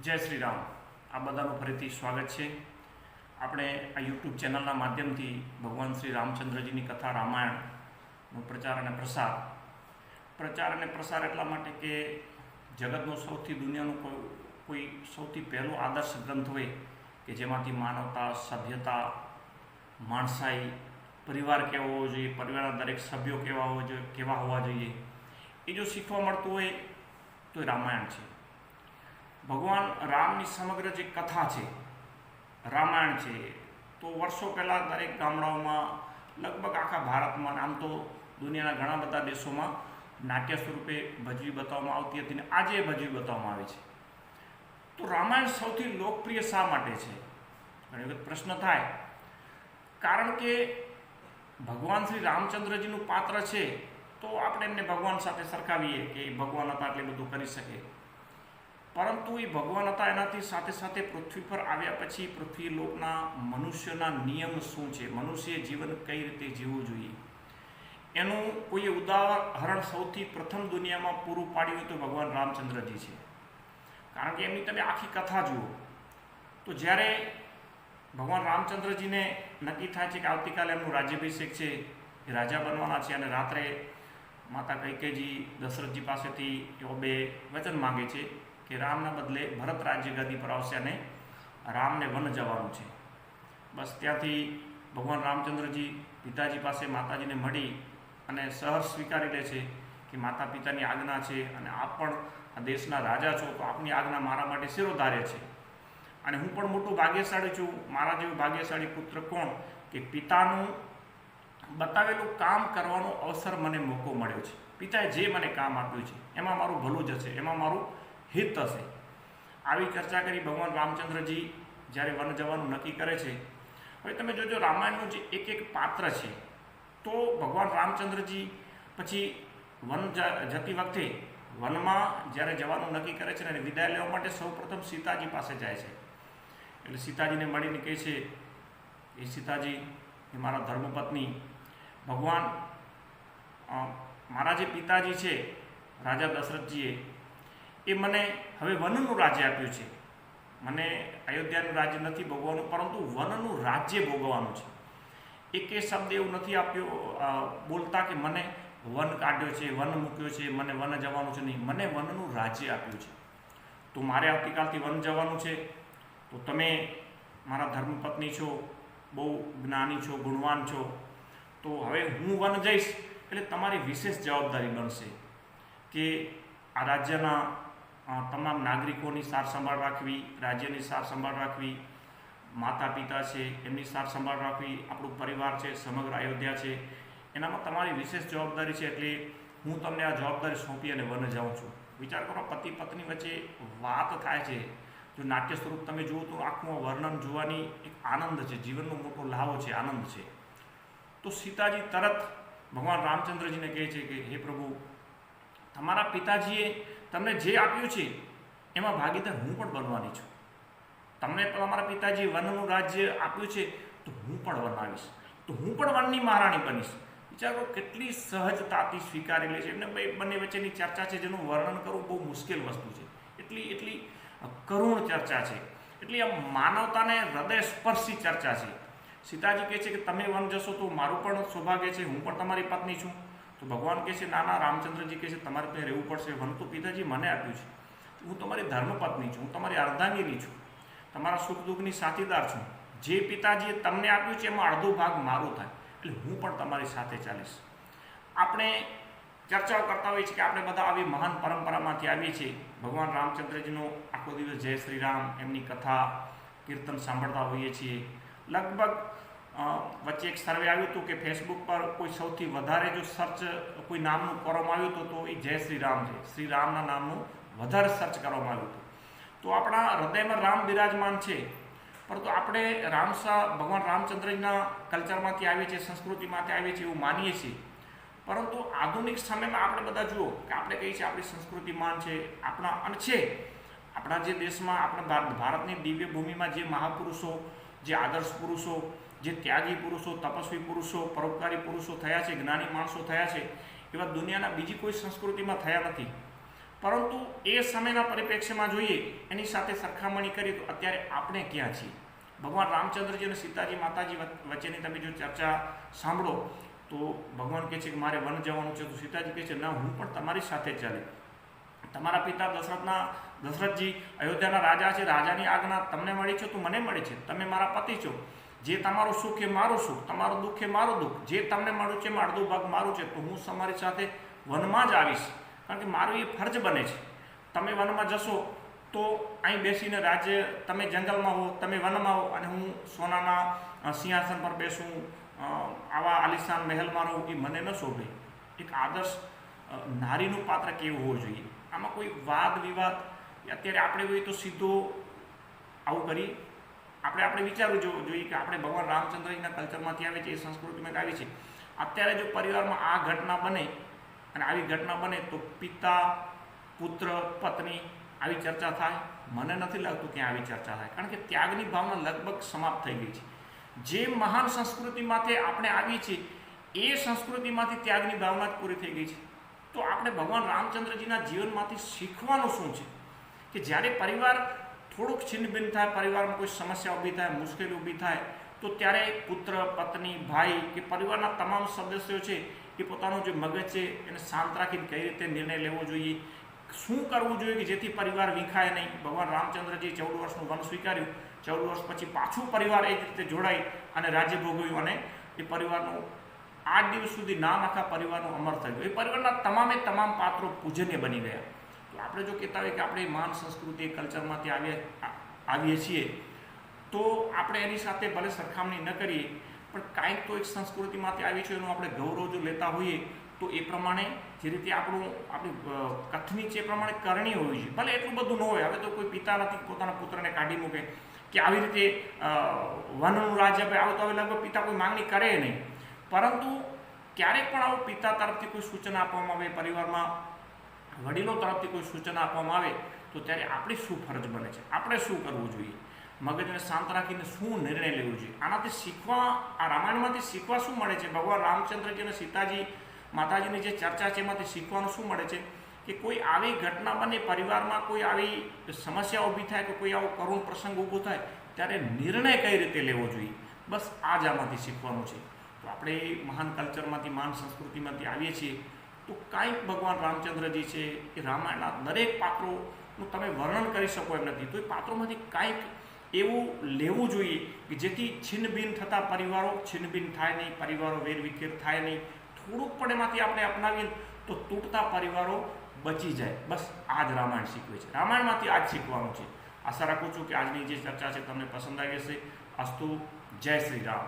જય શ્રી રામ. આ બધાનું ફરીથી સ્વાગત છે. આપણે આ યુટ્યુબ ચેનલના માધ્યમથી ભગવાન શ્રી રામચંદ્રજીની કથા રામાયણનો પ્રચાર અને પ્રસાર એટલા માટે કે જગતનો સૌથી દુનિયાનું કોઈ સૌથી પહેલો આદર્શ ગ્રંથ હોય કે જેમાંથી માનવતા, સભ્યતા, માણસાઈ, પરિવાર કેવો હોવો જોઈએ, પરિવારના દરેક સભ્યો કેવા હોવા જોઈએ, એ જો શીખવા મળતું હોય તો એ રામાયણ છે. ભગવાન રામની સમગ્ર જે કથા છે, રામાયણ છે, તો વર્ષો પહેલાં દરેક ગામડાઓમાં, લગભગ આખા ભારતમાં, આમ તો દુનિયાના ઘણા બધા દેશોમાં નાટ્ય સ્વરૂપે ભજવી બતાવવામાં આવતી હતી ને આજે ભજવી બતાવવામાં આવે છે. તો રામાયણ સૌથી લોકપ્રિય શા માટે છે? ઘણી વખત પ્રશ્ન થાય. કારણ કે ભગવાન શ્રી રામચંદ્રજીનું પાત્ર છે તો આપણે એમને ભગવાન સાથે સરખાવીએ કે એ ભગવાન હતા એટલે બધું કરી શકે, પરંતુ એ ભગવાન હતા એનાથી સાથે સાથે પૃથ્વી પર આવ્યા પછી પૃથ્વી લોકના મનુષ્યના નિયમ શું છે, મનુષ્ય જીવન કઈ રીતે જીવવું જોઈએ, એનું કોઈ ઉદાહરણ સૌથી પ્રથમ દુનિયામાં પૂરું પાડ્યું હોય તો ભગવાન રામચંદ્રજી છે. કારણ કે એમની તમે આખી કથા જુઓ તો જ્યારે ભગવાન રામચંદ્રજીને નક્કી થાય છે કે આવતીકાલે એમનું રાજ્યાભિષેક છે, એ રાજા બનવાના છે, અને રાત્રે માતા કૈકેયજી દશરથજી પાસેથી એવો બે વચન માગે છે કે રામના બદલે ભરત રાજ્ય ગદી પર આવશે અને રામને વન જવાનું છે. બસ ત્યાંથી ભગવાન રામચંદ્રજી પિતાજી પાસે માતાજીને મળી અને સહર્ષ સ્વીકારી લે છે કે માતા પિતાની આજ્ઞા છે અને આપ પણ આ દેશના રાજા છો તો આપની આજ્ઞા મારા માટે શિરોધાર્ય છે, અને હું પણ મોટું ભાગ્યશાળી છું. મારા જેવું ભાગ્યશાળી પુત્ર કોણ કે પિતાનું બતાવેલું કામ કરવાનો અવસર મને મોકો મળ્યો છે. પિતાએ જે મને કામ આપ્યું છે એમાં મારું ભલું જ હશે, એમાં મારું હિત હશે. આવી ચર્ચા કરી ભગવાન રામચંદ્રજી જ્યારે વન જવાનું નક્કી કરે છે. હવે તમે જોજો રામાયણનું જે એક એક પાત્ર છે, તો ભગવાન રામચંદ્રજી પછી વન જતી વખતે વનમાં જ્યારે જવાનું નક્કી કરે છે અને વિદાય લેવા માટે સૌપ્રથમ સીતાજી પાસે જાય છે. એટલે સીતાજીને મળીને કહે છે, એ સીતાજી એ મારા ધર્મપત્ની, ભગવાન મારા જે પિતાજી છે રાજા દશરથજીએ એ મને હવે વનનું રાજ્ય આપ્યું છે. મને અયોધ્યાનું રાજ્ય નથી ભોગવવાનું, પરંતુ વનનું રાજ્ય ભોગવવાનું છે. એકે શબ્દ એવું નથી આપ્યો બોલતા કે મને વન કાઢ્યો છે, વન મૂક્યો છે, મને વન જવાનું છે. નહીં, મને વનનું રાજ્ય આપ્યું છે. તો મારે આવતીકાલથી વન જવાનું છે, તો તમે મારા ધર્મપત્ની છો, બહુ જ્ઞાની છો, ગુણવાન છો, તો હવે હું વન જઈશ એટલે તમારી વિશેષ જવાબદારી બનશે કે આ રાજ્યના તમામ નાગરિકોની સાર સંભાળ રાખવી, રાજ્યની સાર સંભાળ રાખવી, માતા પિતા છે એમની સાર સંભાળ રાખવી, આપણું પરિવાર છે, સમગ્ર અયોધ્યા છે, એનામાં તમારી વિશેષ જવાબદારી છે. એટલે હું તમને આ જવાબદારી સોંપી અને વન જાઉં છું. વિચાર કરો, પતિ પત્ની વચ્ચે વાત થાય છે. જો નાટ્ય સ્વરૂપ તમે જુઓ તો આખું વર્ણન જોવાની એક આનંદ છે, જીવનનો મોટો લાવો છે, આનંદ છે. તો સીતાજી તરત ભગવાન રામચંદ્રજીને કહે છે કે હે પ્રભુ, તમારા પિતાજીએ તમને જે આપ્યું છે એમાં ભાગીદાર હું પણ બનવાની છું. તમને તમારા પિતાજીએ વનનું રાજ્ય આપ્યું છે તો હું પણ વન આવીશ, તો હું પણ વનની મહારાણી બનીશ. વિચારો કેટલી સહજતાથી સ્વીકારી લે છે. એમને બંને વચ્ચેની ચર્ચા છે જેનું વર્ણન કરવું બહુ મુશ્કેલ વસ્તુ છે. એટલી કરુણ ચર્ચા છે, એટલી આમ માનવતાને હૃદય સ્પર્શી ચર્ચા છે. સીતાજી કહે છે કે તમે વન જશો તો મારું પણ સૌભાગ્ય છે, હું પણ તમારી પત્ની છું. તો ભગવાન કહે છે ના ના, રામચંદ્રજી કહે છે તમારે ત્યાં રહેવું પડશે, વન તો પિતાજી મને આપ્યું છે, હું તમારી ધર્મપત્ની છું, હું તમારી અર્ધાંગીની છું, તમારા સુખ દુઃખની સાથીદાર છું. જે પિતાજીએ તમને આપ્યું છે એમાં અડધો ભાગ મારો થાય, એટલે હું પણ તમારી સાથે ચાલીશ. આપણે ચર્ચાઓ કરતા હોઈએ છીએ કે આપણે બધા આવી મહાન પરંપરામાંથી આવીએ છીએ. ભગવાન રામચંદ્રજીનો આખો દિવસ જય શ્રી રામ, એમની કથા કીર્તન સાંભળતા હોઈએ છીએ. લગભગ વચ્ચે એક સર્વે આવ્યું હતું કે ફેસબુક પર કોઈ સૌથી વધારે જો સર્ચ કોઈ નામનું કરવામાં આવ્યું હતું તો એ જય શ્રી રામ છે. શ્રી રામના નામનું વધારે સર્ચ કરવામાં આવ્યું હતું. તો આપણા હૃદયમાં રામ બિરાજમાન છે, પરંતુ આપણે ભગવાન રામચંદ્રજીના કલ્ચરમાંથી આવીએ છીએ, સંસ્કૃતિમાંથી આવીએ છીએ એવું માનીએ છીએ. પરંતુ આધુનિક સમયમાં આપણે બધા જુઓ કે આપણે કહીએ છીએ આપણી સંસ્કૃતિ માન છે, અને છે આપણા જે દેશમાં, આપણા ભારતની દિવ્ય ભૂમિમાં જે મહાપુરુષો, જે આદર્શ પુરુષો, જે ત્યાગી પુરુષો, તપસ્વી પુરુષો, પરોપકારી પુરુષો થયા છે, જ્ઞાની માણસો થયા છે, એવા દુનિયાના બીજી કોઈ સંસ્કૃતિમાં થયા નથી. પરંતુ એ સમયના પરિપ્રેક્ષ્યમાં જોઈએ, એની સાથે સરખામણી કરીએ તો અત્યારે આપણે ક્યાં છીએ? ભગવાન રામચંદ્રજી અને સીતાજી માતાજી વચ્ચેની તમે જો ચર્ચા સાંભળો તો ભગવાન કહે છે કે મારે વન જવાનું છે, તો સીતાજી કહે છે ના, હું પણ તમારી સાથે ચાલે. તમારા પિતા દશરથજી અયોધ્યાના રાજા છે, રાજાની આજ્ઞા તમને મળી છે તો મને મળી છે. તમે મારા પતિ છો. જે તમારું સુખ એ મારું સુખ, તમારું દુઃખ એ મારું દુઃખ. જે તમને મળ્યું છે એમાં અડધો ભાગ મારું છે, તો હું તમારી સાથે વનમાં જ આવીશ, કારણ કે મારું એ ફરજ બને છે. તમે વનમાં જશો તો અહીં બેસીને રાજ્ય, તમે જંગલમાં હો, તમે વનમાં હો, અને હું સોનાના સિંહાસન પર બેસું, આવા આલિશાન મહેલમાં રહું, એ મને ન શોભે. એક આદર્શ નારીનું પાત્ર કેવું હોવું જોઈએ. આમાં કોઈ વાદ વિવાદ અત્યારે આપણે હોય તો સીધો આવું કરી આપણે વિચારવું જોઈએ કે આપણે ભગવાન રામચંદ્રજીના કલ્ચરમાંથી આવે છે, એ સંસ્કૃતિમાં આવી છે. અત્યારે જો પરિવારમાં આ ઘટના બને અને આવી ઘટના બને તો પિતા, પુત્ર, પત્ની આવી ચર્ચા થાય? મને નથી લાગતું કે આવી ચર્ચા થાય, કારણ કે ત્યાગની ભાવના લગભગ સમાપ્ત થઈ ગઈ છે. જે મહાન સંસ્કૃતિમાંથી આપણે આવી છીએ એ સંસ્કૃતિમાંથી ત્યાગની ભાવના જ પૂરી થઈ ગઈ છે. તો આપણે ભગવાન રામચંદ્રજીના જીવનમાંથી શીખવાનું શું છે કે જ્યારે પરિવાર થોડુંક છિન્નભિન્ન થાય, પરિવારમાં કોઈ સમસ્યા ઊભી થાય, મુશ્કેલી ઊભી થાય, તો ત્યારે પુત્ર, પત્ની, ભાઈ કે પરિવારના તમામ સદસ્યો છે એ પોતાનું જે મગજ છે એને શાંત રાખીને કઈ રીતે નિર્ણય લેવો જોઈએ, શું કરવું જોઈએ કે જેથી પરિવાર વિખાય નહીં. ભગવાન રામચંદ્રજી 14 વર્ષનું વન સ્વીકાર્યું, 14 વર્ષ પછી પાછું પરિવાર એ જ રીતે જોડાઈ અને રાજ્ય ભોગવ્યું, અને એ પરિવારનું 8 દિવસ સુધી નામ આખા પરિવારનું અમર થઈ ગયું. એ પરિવારના તમામે તમામ પાત્રો પૂજનીય બની ગયા. તો આપણે જો કહેતા હોય કે આપણે મહાન સંસ્કૃતિ કલ્ચરમાંથી આવીએ છીએ, તો આપણે એની સાથે ભલે સરખામણી ન કરીએ, પણ કાંઈક તો એક સંસ્કૃતિમાંથી આવી છે એનું આપણે ગૌરવ જો લેતા હોઈએ તો એ પ્રમાણે જે રીતે આપણી કથની છે એ પ્રમાણે કરણી હોવી જોઈએ. ભલે એટલું બધું ન હોય. હવે તો કોઈ પિતા નથી પોતાના પુત્રને કાઢી મૂકે કે આવી રીતે વનનું રાજ્ય આપે, આવું તો હવે લગભગ પિતા કોઈ માંગણી કરે નહીં. પરંતુ ક્યારેક પણ આવું પિતા તરફથી કોઈ સૂચના આપવામાં આવે, પરિવારમાં વડીલો તરફથી કોઈ સૂચના આપવામાં આવે, તો ત્યારે આપણી શું ફરજ બને છે, આપણે શું કરવું જોઈએ, મગજને શાંત રાખીને શું નિર્ણય લેવો જોઈએ. આનાથી શીખવા, આ રામાયણમાંથી શીખવા શું મળે છે? ભગવાન રામચંદ્રજી અને સીતાજી માતાજીની જે ચર્ચા છે એમાંથી શીખવાનું શું મળે છે કે કોઈ આવી ઘટના બને, પરિવારમાં કોઈ આવી સમસ્યા ઊભી થાય કે કોઈ આવો કરુણ પ્રસંગ ઊભો થાય, ત્યારે નિર્ણય કઈ રીતે લેવો જોઈએ. બસ આ જ આમાંથી શીખવાનું છે. તો આપણે મહાન કલ્ચરમાંથી, મહાન સંસ્કૃતિમાંથી આવીએ છીએ, તો કાંઈક ભગવાન રામચંદ્રજી છે એ રામાયણના દરેક પાત્રોનું તમે વર્ણન કરી શકો એમ નથી. તો એ પાત્રોમાંથી કાંઈક એવું લેવું જોઈએ કે જેથી છિન્નભિન્ન થતા પરિવારો છિન્નભિન્ન થાય નહીં, પરિવારો વેરવિખેર થાય નહીં. થોડુંક પણ એમાંથી આપણે અપનાવીએ તો તૂટતા પરિવારો બચી જાય. બસ આ જ રામાયણ શીખવે છે. રામાયણમાંથી આ જ શીખવાનું છે. આશા રાખું છું કે આજની જે ચર્ચા છે તમને પસંદ આવી હશે. અસ્તુ. જય શ્રી રામ.